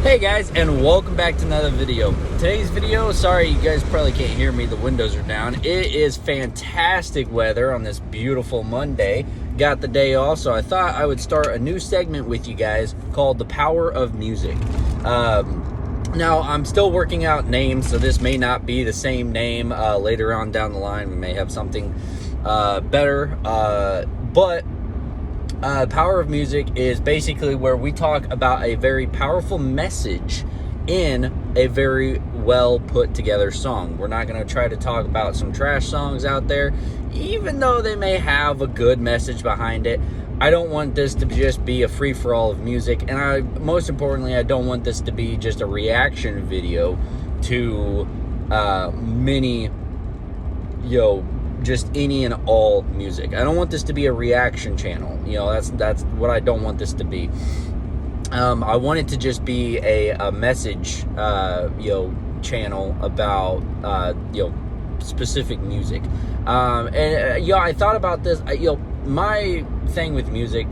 Hey guys, and welcome back to another video. Today's video, sorry you guys probably can't hear me, the windows are down. It is fantastic weather on this beautiful Monday. Got the day off, so I thought I would start a new segment with you guys called The Power of Music. Now, I'm still working out names, so this may not be the same name later on down the line. We may have something better, but Power of Music is basically where we talk about a very powerful message in a very well put together song. We're not going to try to talk about some trash songs out there, even though they may have a good message behind it. I don't want this to just be a free-for-all of music, and most importantly, I don't want this to be just a reaction video to many, just any and all music. I don't want this to be a reaction channel. That's what I don't want this to be. I want it to just be a message, channel about, specific music. I thought about this. My thing with music,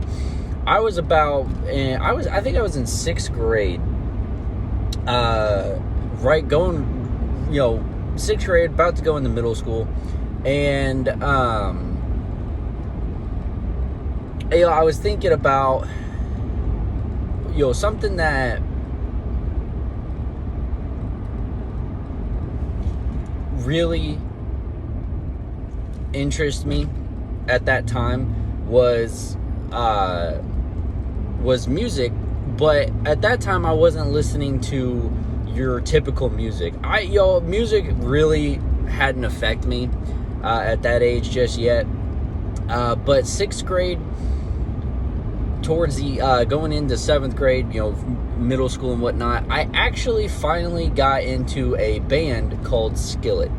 I think I was in 6th grade. Sixth grade, about to go into middle school. And, I was thinking about, something that really interests me at that time was music, but at that time I wasn't listening to your typical music. Music really hadn't affected me at that age just yet, but 6th grade, towards the going into 7th grade, middle school and whatnot, I actually finally got into a band called Skillet.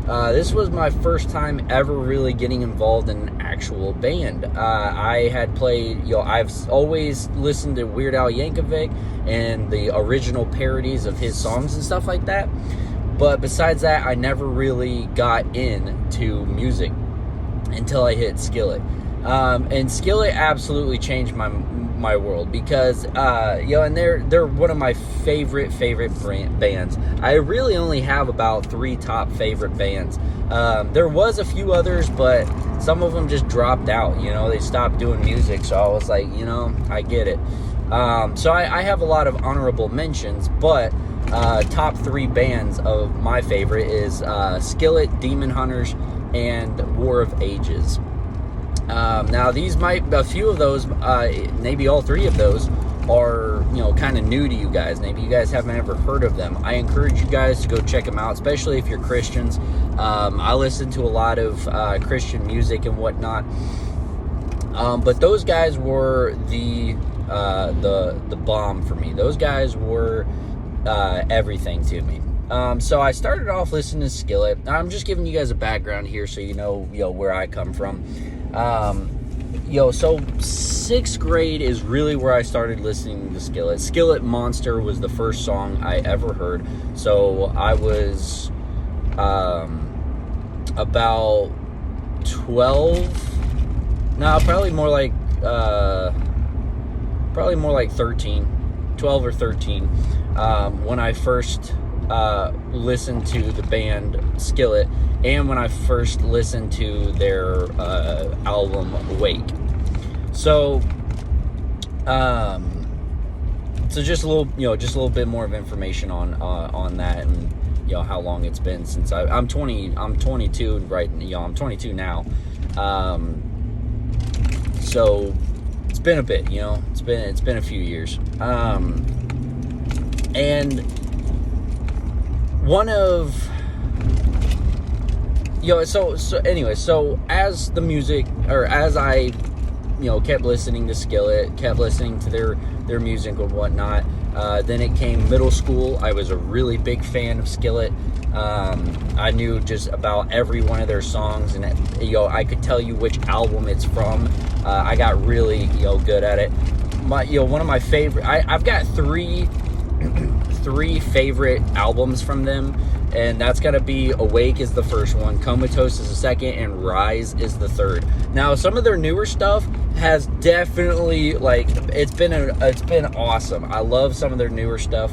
This was my first time ever really getting involved in an actual band. I had played, I've always listened to Weird Al Yankovic and the original parodies of his songs and stuff like that. But besides that, I never really got into music until I hit Skillet. And Skillet absolutely changed my world because, and they're one of my favorite bands. I really only have about 3 top favorite bands. There was a few others, but some of them just dropped out. They stopped doing music, so I was like, I get it. So I have a lot of honorable mentions, but top 3 bands of my favorite is Skillet, Demon Hunters, and War of Ages. Now a few of those, maybe all 3 of those are, kind of new to you guys. Maybe you guys haven't ever heard of them. I encourage you guys to go check them out, especially if you're Christians. I listen to a lot of Christian music and whatnot. But those guys were the bomb for me. Those guys were everything to me. So I started off listening to Skillet. I'm just giving you guys a background here so you know where I come from. So 6th grade is really where I started listening to Skillet. Skillet Monster was the first song I ever heard. So I was about 12. No, probably more like 13, 12 or 13, when I first listened to the band Skillet, and when I first listened to their album Wake. So just a little bit more of information on that, and how long it's been since I'm 22 right. I'm 22 now. So it's been a bit. It's been a few years. And one of so as the music, or as I kept listening to Skillet, kept listening to their music and whatnot, then it came middle school. I was a really big fan of Skillet. I knew just about every one of their songs, and I could tell you which album it's from. I got really good at it. One of my favorite, I've got three three favorite albums from them, and that's gonna be Awake is the first one, Comatose is the second, and Rise is the third. Now, some of their newer stuff has definitely, like, it's been awesome. I love some of their newer stuff,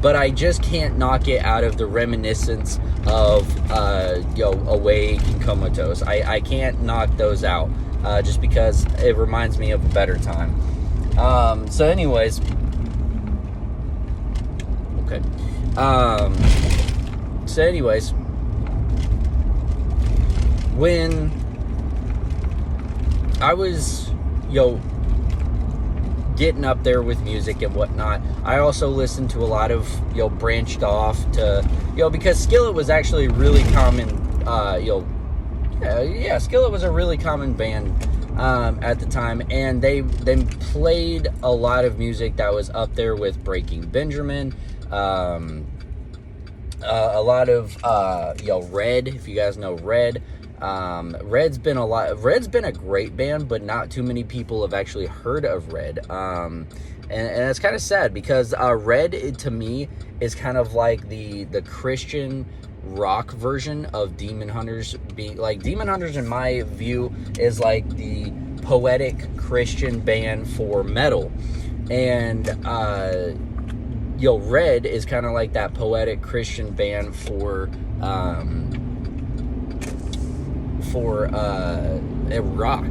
but I just can't knock it out of the reminiscence of Awake and Comatose. I can't knock those out just because it reminds me of a better time. So anyways, okay. So anyways, when I was, getting up there with music and whatnot, I also listened to a lot of, branched off to, because Skillet was actually really common, Skillet was a really common band at the time, and they played a lot of music that was up there with Breaking Benjamin, a lot of Red, if you guys know Red. Red's been a great band, but not too many people have actually heard of Red. And it's kind of sad because Red, to me, is kind of like the Christian rock version of Demon Hunters. Demon Hunters, in my view, is like the poetic Christian band for metal, and Red is kind of like that poetic Christian band for rock.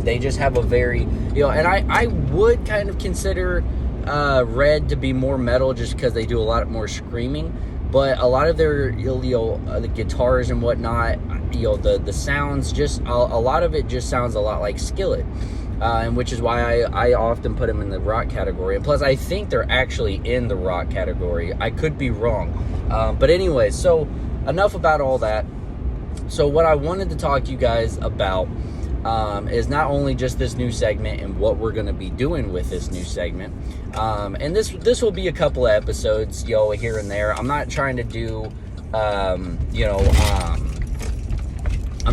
They just have a very, and I would kind of consider Red to be more metal just because they do a lot more screaming, but a lot of their the guitars and whatnot, the sounds, just a lot of it just sounds a lot like Skillet, and which is why I often put them in the rock category. And plus, I think they're actually in the rock category. I could be wrong, but anyway, so enough about all that. So what I wanted to talk to you guys about is not only just this new segment and what we're going to be doing with this new segment, and this will be a couple of episodes, here and there. I'm not trying to do, I'm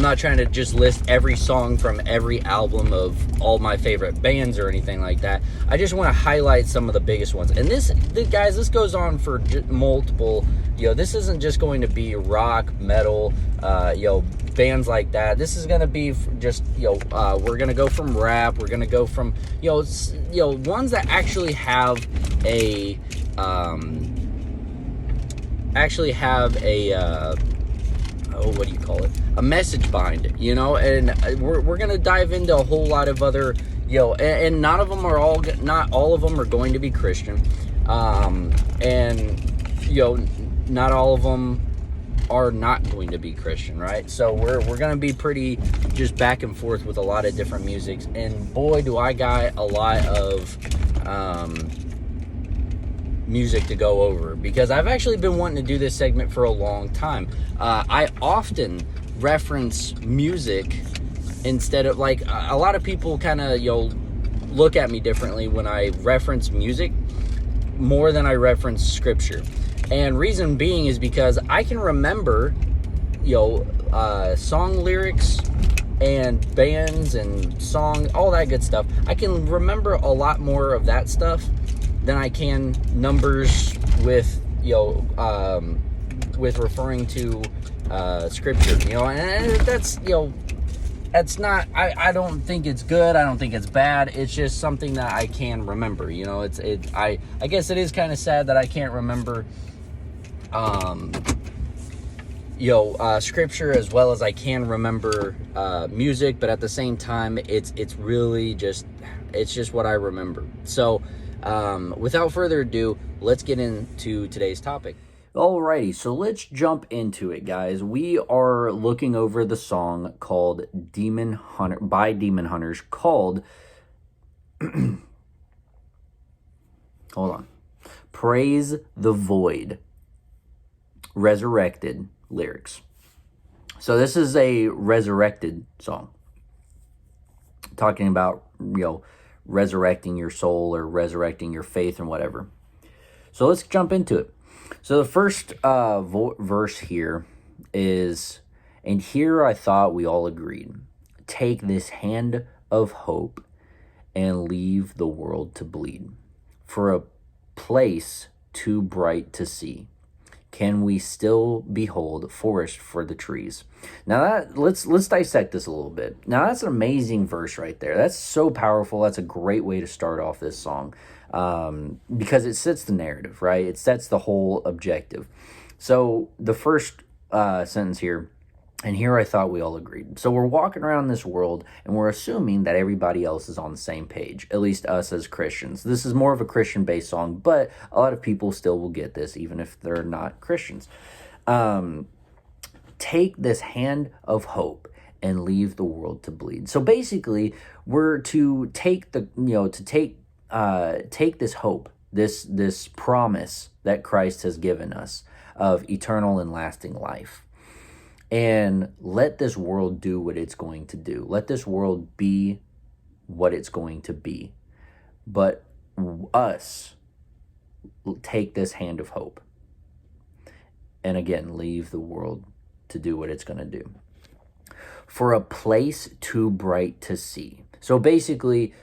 not trying to just list every song from every album of all my favorite bands or anything like that. I just want to highlight some of the biggest ones. And this goes on for multiple, this isn't just going to be rock, metal, bands like that. This is going to be just, we're going to go from rap. We're going to go from, ones that actually have a message behind it, and we're gonna dive into a whole lot of other, and not all of them are going to be Christian, and not all of them are not going to be Christian, right? So we're gonna be pretty just back and forth with a lot of different musics, and boy, do I got a lot of music to go over, because I've actually been wanting to do this segment for a long time. I often reference music instead of, like, a lot of people kind of look at me differently when I reference music more than I reference scripture. And reason being is because I can remember song lyrics and bands and song, all that good stuff. I can remember a lot more of that stuff than I can numbers with with referring to scripture, and that's that's not, I don't think it's good, I don't think it's bad, it's just something that I can remember. I guess it is kind of sad that I can't remember scripture as well as I can remember music, but at the same time it's really just what I remember. So without further ado, let's get into today's topic. Alrighty, so let's jump into it, guys. We are looking over the song called Demon Hunter by Demon Hunters called hold on. Praise the Void. Resurrected lyrics. So this is a resurrected song. Talking about, resurrecting your soul or resurrecting your faith and whatever. So let's jump into it. So the first verse here is, and here I thought we all agreed, take this hand of hope and leave the world to bleed, for a place too bright to see? Can we still behold forest for the trees? Now that let's dissect this a little bit. Now that's an amazing verse right there. That's so powerful. That's a great way to start off this song, because it sets the narrative, right? It sets the whole objective. So the first sentence here. And here I thought we all agreed. So we're walking around this world and we're assuming that everybody else is on the same page, at least us as Christians. This is more of a Christian-based song, but a lot of people still will get this, even if they're not Christians. Take this hand of hope and leave the world to bleed. So basically, we're to take take this hope, this promise that Christ has given us of eternal and lasting life, and let this world do what it's going to do. Let this world be what it's going to be. But us take this hand of hope. And again, leave the world to do what it's going to do. For a place too bright to see. So basically,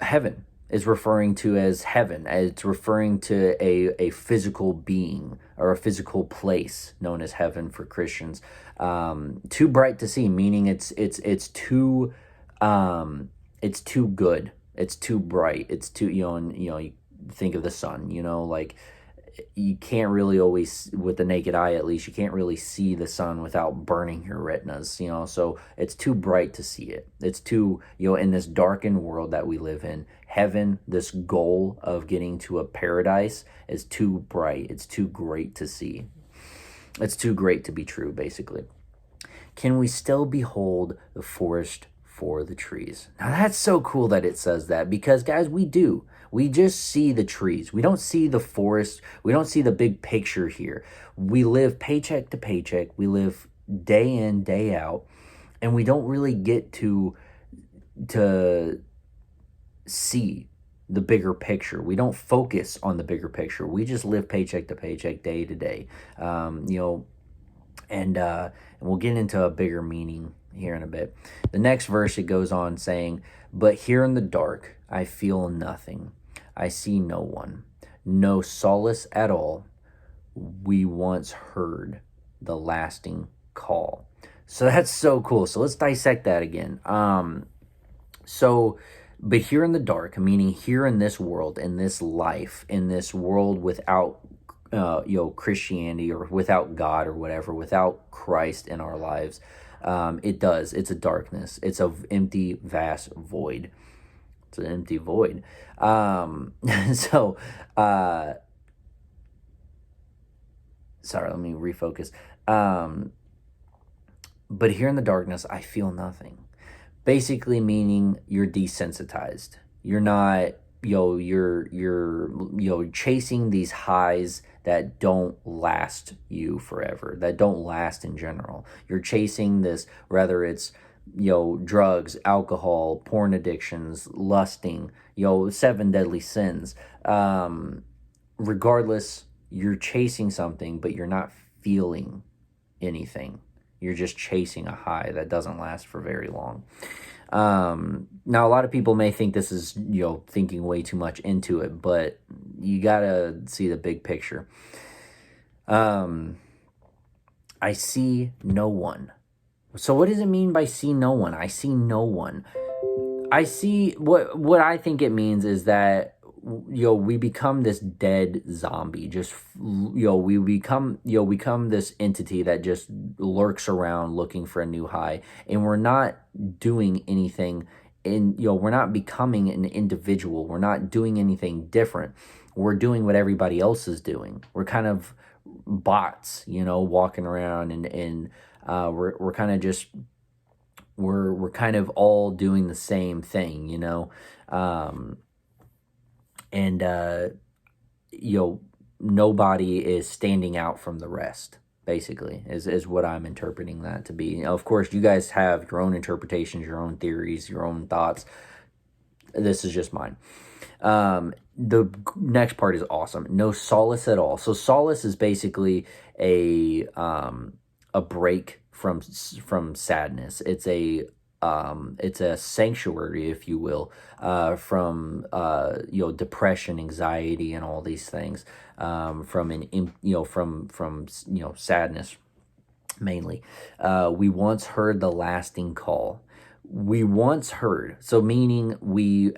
heaven is referring to as heaven. It's referring to a physical being or a physical place known as heaven for Christians. Too bright to see, meaning it's too good. It's too bright. It's too, you think of the sun, like you can't really always, with the naked eye at least, you can't really see the sun without burning your retinas, so it's too bright to see it. It's too, in this darkened world that we live in, heaven, this goal of getting to a paradise, is too bright. It's too great to see. It's too great to be true, basically. Can we still behold the forest for the trees? Now that's so cool that it says that, because guys, we do. We just see the trees. We don't see the forest. We don't see the big picture here. We live paycheck to paycheck. We live day in, day out, and we don't really get to see the bigger picture. We don't focus on the bigger picture. We just live paycheck to paycheck, day to day. And we'll get into a bigger meaning here in a bit. The next verse, it goes on saying, but here in the dark, I feel nothing. I see no one, no solace at all. We once heard the lasting call. So that's so cool. So let's dissect that again. But here in the dark, meaning here in this world, in this life, in this world without Christianity, or without God, or whatever, without Christ in our lives, it's a darkness. It's an empty, vast void. It's an empty void. Sorry, let me refocus. But here in the darkness, I feel nothing. Basically meaning you're desensitized. You're not, you're chasing these highs that don't last you forever, that don't last in general. You're chasing this, whether it's, drugs, alcohol, porn addictions, lusting, 7 deadly sins. Regardless, you're chasing something, but you're not feeling anything. You're just chasing a high that doesn't last for very long. Now, a lot of people may think this is, thinking way too much into it, but you gotta see the big picture. I see no one. So what does it mean by see no one? I see no one. I see what I think it means is that we become this dead zombie. Just we become this entity that just lurks around looking for a new high, and we're not doing anything. We're not becoming an individual. We're not doing anything different. We're doing what everybody else is doing. We're kind of bots, walking around, and we're kind of just we're kind of all doing the same thing, nobody is standing out from the rest, basically, is what I'm interpreting that to be. Of course, you guys have your own interpretations, your own theories, your own thoughts. This is just mine. The next part is awesome. No solace at all. So solace is basically a break from sadness. It's a it's a sanctuary, if you will, from depression, anxiety, and all these things, from sadness mainly. We once heard the lasting call. We once heard, so meaning we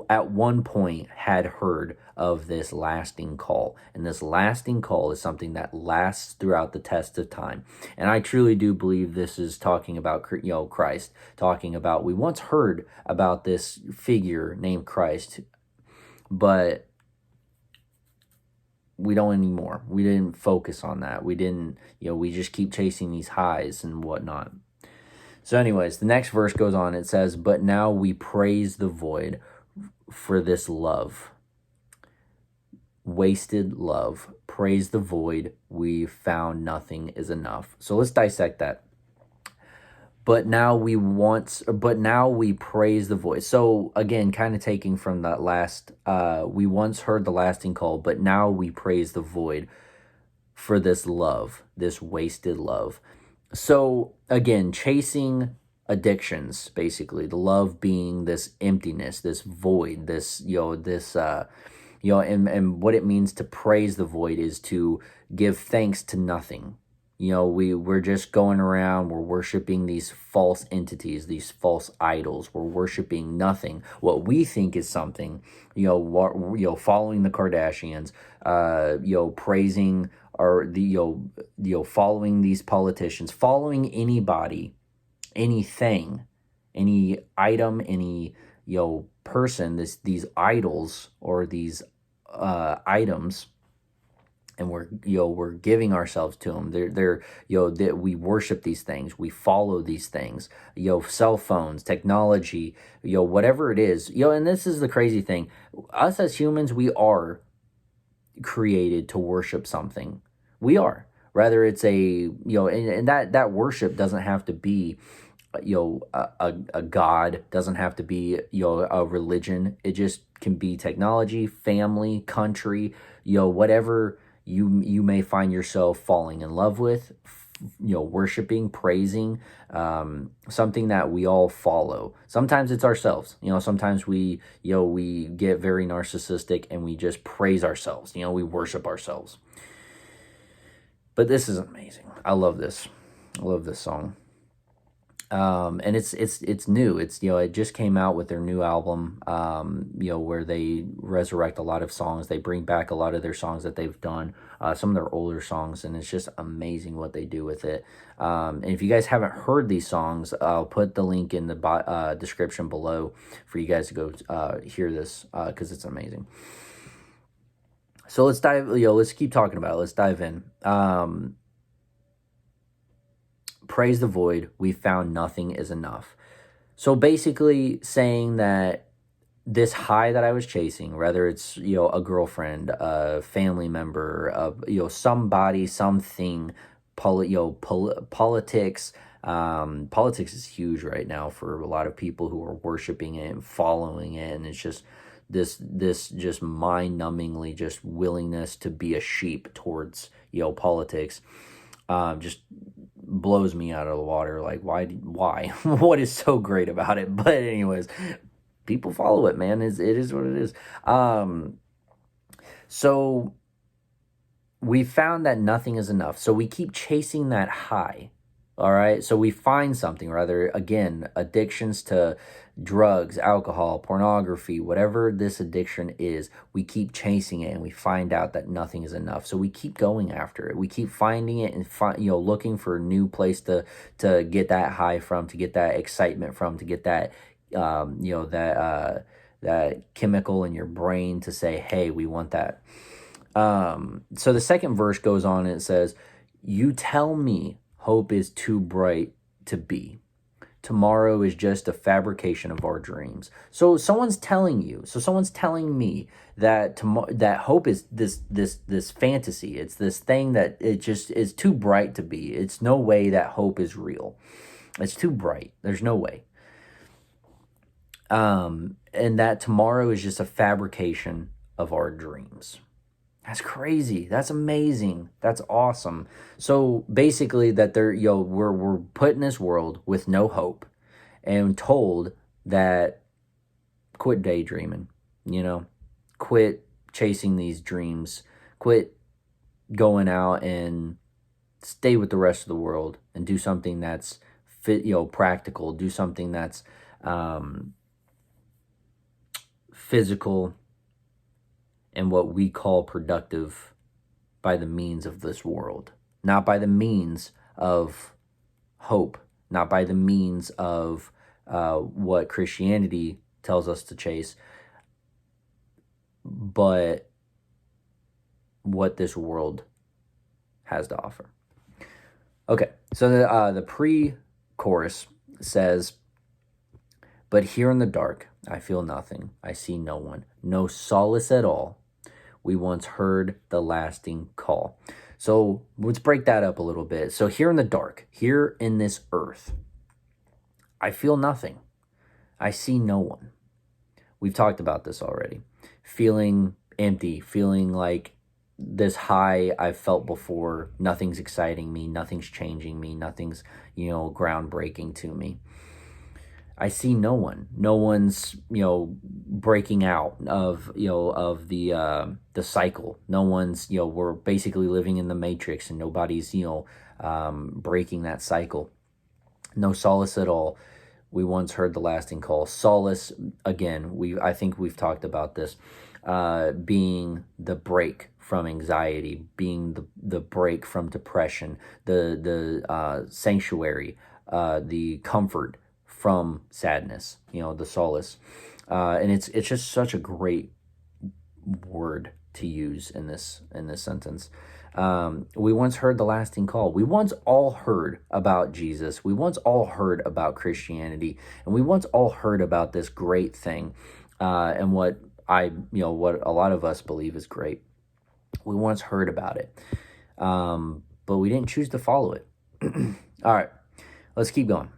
at one point had heard of this lasting call, and this lasting call is something that lasts throughout the test of time. And I truly do believe this is talking about Christ, talking about, we once heard about this figure named Christ, but we don't anymore. We didn't focus on that. We didn't, we just keep chasing these highs and whatnot. So anyways, the next verse goes on. It says, but now we praise the void for this love. Wasted love. Praise the void. We found nothing is enough. So let's dissect that. But now we praise the void. So again, kind of taking from that last, we once heard the lasting call, but now we praise the void for this love, this wasted love. So again, chasing addictions, basically, the love being this emptiness, this void, and what it means to praise the void is to give thanks to nothing. We're just going around, we're worshiping these false entities, these false idols. We're worshiping nothing. What we think is something, following the Kardashians, praising or following these politicians, following anybody, anything, any item, any person, these idols or these items. And we're giving ourselves to them. That we worship these things. We follow these things. Cell phones, technology, whatever it is. And this is the crazy thing. Us as humans, we are created to worship something. We are. Rather, it's and that worship doesn't have to be, a God. Doesn't have to be, a religion. It just can be technology, family, country, whatever you may find yourself falling in love with, worshiping, praising, something that we all follow. Sometimes it's ourselves. Sometimes we get very narcissistic and we just praise ourselves. We worship ourselves. But this is amazing. I love this. I love this song. And it's new. It just came out with their new album, where they resurrect a lot of songs. They bring back a lot of their songs that they've done, some of their older songs, and it's just amazing what they do with it. And if you guys haven't heard these songs, I'll put the link in the description below for you guys to go hear this, because it's amazing. So let's keep talking about it. Let's dive in. Praise the void, we found nothing is enough. So basically saying that this high that I was chasing, whether it's, a girlfriend, a family member, somebody, something, politics. Politics is huge right now for a lot of people who are worshiping it and following it. And it's just this just mind-numbingly just willingness to be a sheep towards, politics. Just blows me out of the water. Like, why? What is so great about it? But anyways, people follow it, man. It is what it is. So we found that nothing is enough. So we keep chasing that high. All right. So we find something, rather, again, addictions to drugs, alcohol, pornography, whatever this addiction is, we keep chasing it and we find out that nothing is enough. So we keep going after it. We keep finding it and looking for a new place to get that high from, to get that excitement from, to get that, that chemical in your brain to say, hey, we want that. So the second verse goes on and it says, you tell me hope is too bright to be. Tomorrow is just a fabrication of our dreams. So someone's telling me that that hope is this fantasy. It's this thing that it just is too bright to be. It's no way that hope is real. It's too bright. There's no way. And that tomorrow is just a fabrication of our dreams. That's crazy. That's amazing. That's awesome. So basically that we're put in this world with no hope. and told that quit daydreaming, quit chasing these dreams, quit going out and stay with the rest of the world and do something that's practical, do something that's physical and what we call productive by the means of this world, not by the means of hope, not by the means of what Christianity tells us to chase, but what this world has to offer. Okay, so the pre-chorus says, "But here in the dark, I feel nothing. I see no one, no solace at all. We once heard the lasting call." So let's break that up a little bit. So here in the dark, here in this earth, I feel nothing. I see no one. We've talked about this already. Feeling empty, feeling like this high I've felt before. Nothing's exciting me. Nothing's changing me. Nothing's, groundbreaking to me. I see no one. No one's, breaking out of the cycle. No one's, we're basically living in the matrix and nobody's, breaking that cycle. No solace at all. We once heard the lasting call. Solace, again, I think we've talked about this, being the break from anxiety, being the break from depression, the sanctuary, the comfort from sadness, the solace. And it's just such a great word to use in this sentence. We once heard the lasting call. We once all heard about Jesus. We once all heard about Christianity, and we once all heard about this great thing, and what a lot of us believe is great. We once heard about it, but we didn't choose to follow it. All right, let's keep going.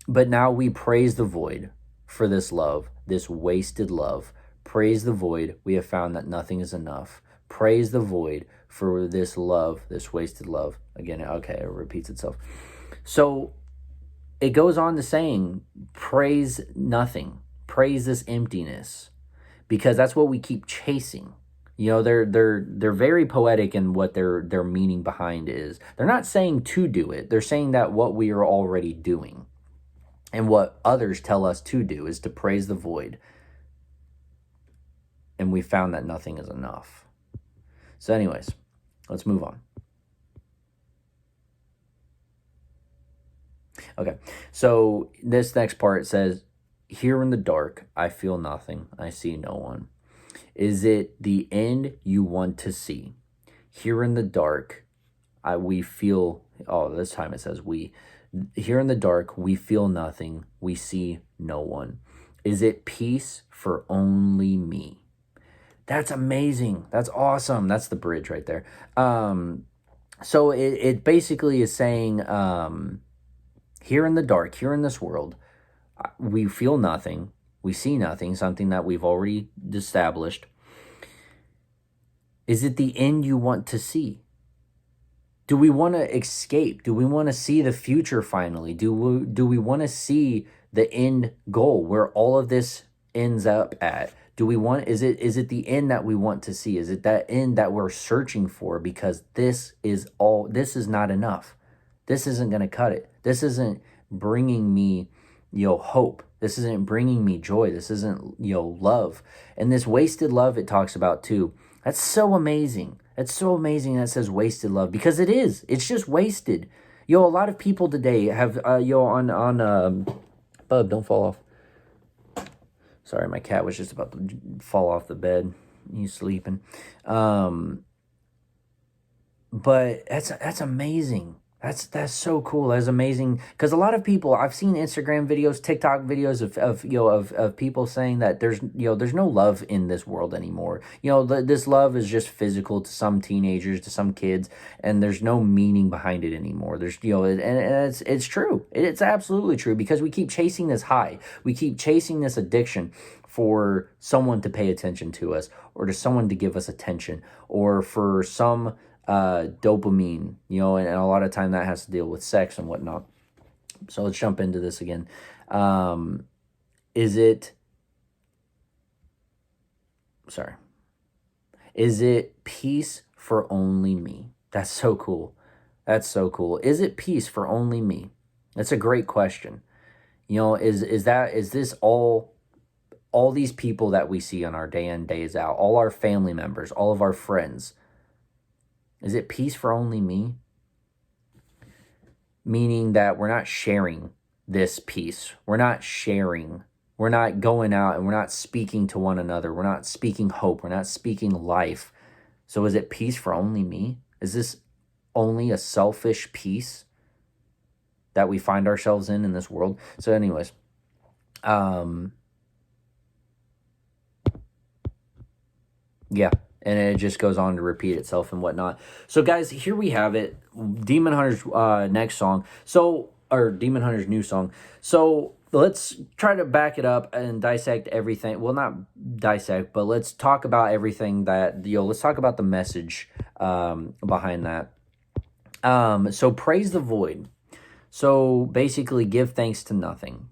But now we praise the void for this love, this wasted love. Praise the void. We have found that nothing is enough. Praise the void for this love, this wasted love. Again, okay, it repeats itself. So it goes on to saying, praise nothing. Praise this emptiness, because that's what we keep chasing. They're very poetic in what their meaning behind is. They're not saying to do it. They're saying that what we are already doing and what others tell us to do is to praise the void. And we found that nothing is enough. So anyways, let's move on. Okay, so this next part says, here in the dark, I feel nothing. I see no one. Is it the end you want to see? Here in the dark, we feel, this time it says we. Here in the dark, we feel nothing. We see no one. Is it peace for only me? That's amazing. That's awesome. That's the bridge right there. So it basically is saying, here in the dark, here in this world, we feel nothing. We see nothing, something that we've already established. Is it the end you want to see? Do we want to escape? Do we want to see the future finally? Do we want to see the end goal where all of this ends up at? Is it the end that we want to see? Is it that end that we're searching for? Because this is not enough. This isn't going to cut it. This isn't bringing me, hope. This isn't bringing me joy. This isn't, love. And this wasted love it talks about too. That's so amazing. It's so amazing that it says wasted love, because it is. It's just wasted. A lot of people today have, Bub, don't fall off. Sorry, my cat was just about to fall off the bed. He's sleeping. But that's amazing. That's so cool. That's amazing, because a lot of people, I've seen Instagram videos, TikTok videos of people saying that there's no love in this world anymore. This love is just physical to some teenagers, to some kids, and there's no meaning behind it anymore. There's and it's true. It's absolutely true, because we keep chasing this high. We keep chasing this addiction for someone to pay attention to us, or to someone to give us attention, or for some dopamine, and a lot of time that has to deal with sex and whatnot. So let's jump into this again. Is it peace for only me? That's so cool. That's so cool. Is it peace for only me? That's a great question. You know, is this all these people that we see on our day in, days out, all our family members, all of our friends? Is it peace for only me? Meaning that we're not sharing this peace. We're not sharing. We're not going out and we're not speaking to one another. We're not speaking hope. We're not speaking life. So is it peace for only me? Is this only a selfish peace that we find ourselves in this world? So anyways, yeah, and it just goes on to repeat itself and whatnot. So guys, here we have it. Demon Hunter's next song. Or Demon Hunter's new song. So let's try to back it up and dissect everything. Well, not dissect, but let's talk about everything that, let's talk about the message behind that. So praise the void. So basically give thanks to nothing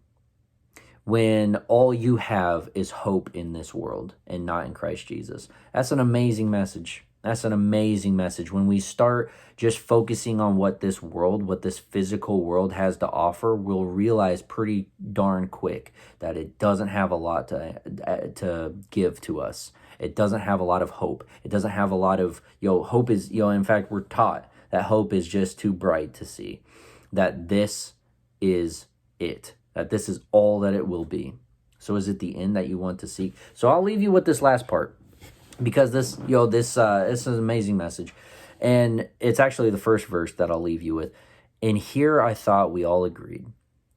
when all you have is hope in this world and not in Christ Jesus. That's an amazing message. That's an amazing message. When we start just focusing on what this world, what this physical world has to offer, we'll realize pretty darn quick that it doesn't have a lot to give to us. It doesn't have a lot of hope. It doesn't have a lot of, hope is, in fact, we're taught that hope is just too bright to see. That this is it. That this is all that it will be. So is it the end that you want to seek? So I'll leave you with this last part, because this is an amazing message. And it's actually the first verse that I'll leave you with. And here I thought we all agreed.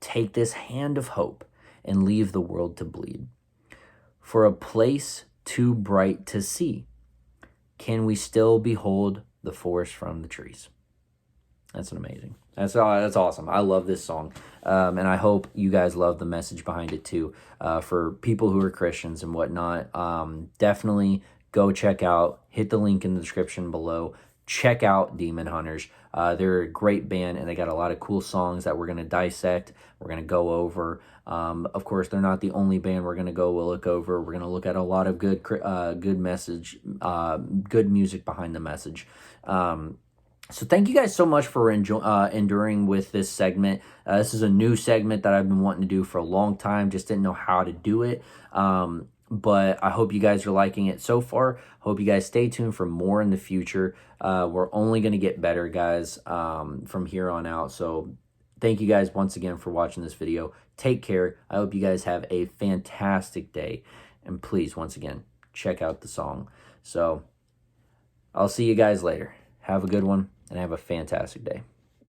Take this hand of hope and leave the world to bleed. For a place too bright to see, can we still behold the forest from the trees? That's amazing. That's awesome. I love this song. And I hope you guys love the message behind it too. For people who are Christians and whatnot, definitely go check out, hit the link in the description below. Check out Demon Hunters. They're a great band, and they got a lot of cool songs that we're going to dissect. We're going to go over. Of course, they're not the only band we're going to look over. We're going to look at a lot of good message, good music behind the message. So thank you guys so much for enduring with this segment. This is a new segment that I've been wanting to do for a long time. Just didn't know how to do it. But I hope you guys are liking it so far. Hope you guys stay tuned for more in the future. We're only going to get better, guys, from here on out. So thank you guys once again for watching this video. Take care. I hope you guys have a fantastic day. And please, once again, check out the song. So I'll see you guys later. Have a good one and have a fantastic day.